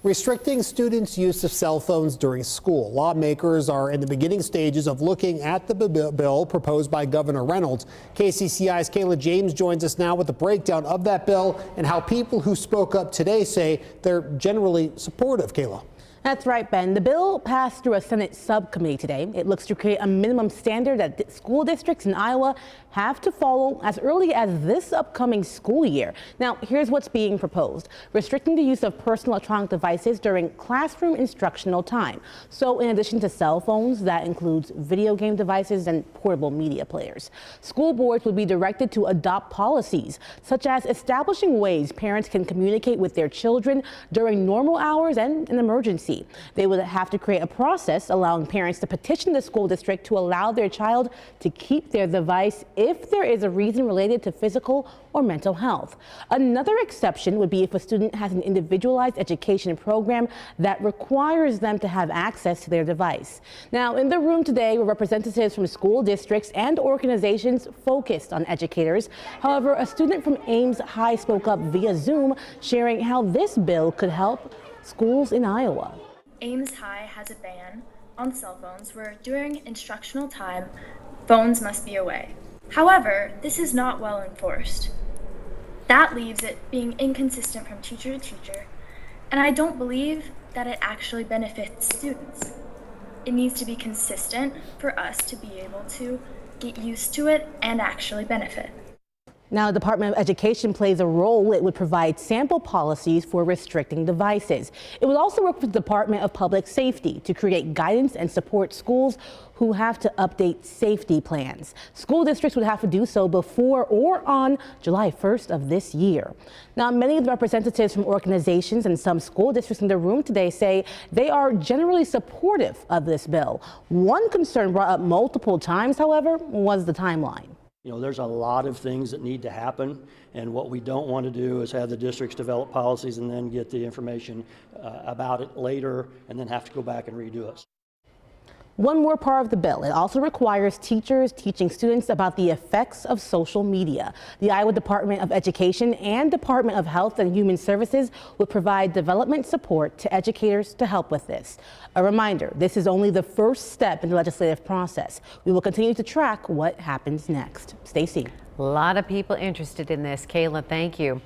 Restricting students' use of cell phones during school. Lawmakers are in the beginning stages of looking at the bill proposed by Governor Reynolds. KCCI's Kayla James joins us now with a breakdown of that bill and how people who spoke up today say they're generally supportive. Kayla. That's right, Ben. The bill passed through a Senate subcommittee today. It looks to create a minimum standard that school districts in Iowa have to follow as early as this upcoming school year. Now, here's what's being proposed. Restricting the use of personal electronic devices during classroom instructional time. So in addition to cell phones, that includes video game devices and portable media players. School boards would be directed to adopt policies, such as establishing ways parents can communicate with their children during normal hours and an emergency. They would have to create a process allowing parents to petition the school district to allow their child to keep their device if there is a reason related to physical or mental health. Another exception would be if a student has an individualized education program that requires them to have access to their device. Now, in the room today were representatives from school districts and organizations focused on educators. However, a student from Ames High spoke up via Zoom, sharing how this bill could help schools in Iowa. Ames High has a ban on cell phones where during instructional time, phones must be away. However, this is not well enforced. That leaves it being inconsistent from teacher to teacher, and I don't believe that it actually benefits students. It needs to be consistent for us to be able to get used to it and actually benefit. Now, the Department of Education plays a role. It would provide sample policies for restricting devices. It would also work with the Department of Public Safety to create guidance and support schools who have to update safety plans. School districts would have to do so before or on July 1st of this year. Now, many of the representatives from organizations and some school districts in the room today say they are generally supportive of this bill. One concern brought up multiple times, however, was the timeline. You know, there's a lot of things that need to happen, and what we don't want to do is have the districts develop policies and then get the information about it later and then have to go back and redo it. One more part of the bill. It also requires teachers teaching students about the effects of social media. The Iowa Department of Education and Department of Health and Human Services would provide development support to educators to help with this. A reminder, this is only the first step in the legislative process. We will continue to track what happens next. Stacey. A lot of people interested in this. Kayla, thank you.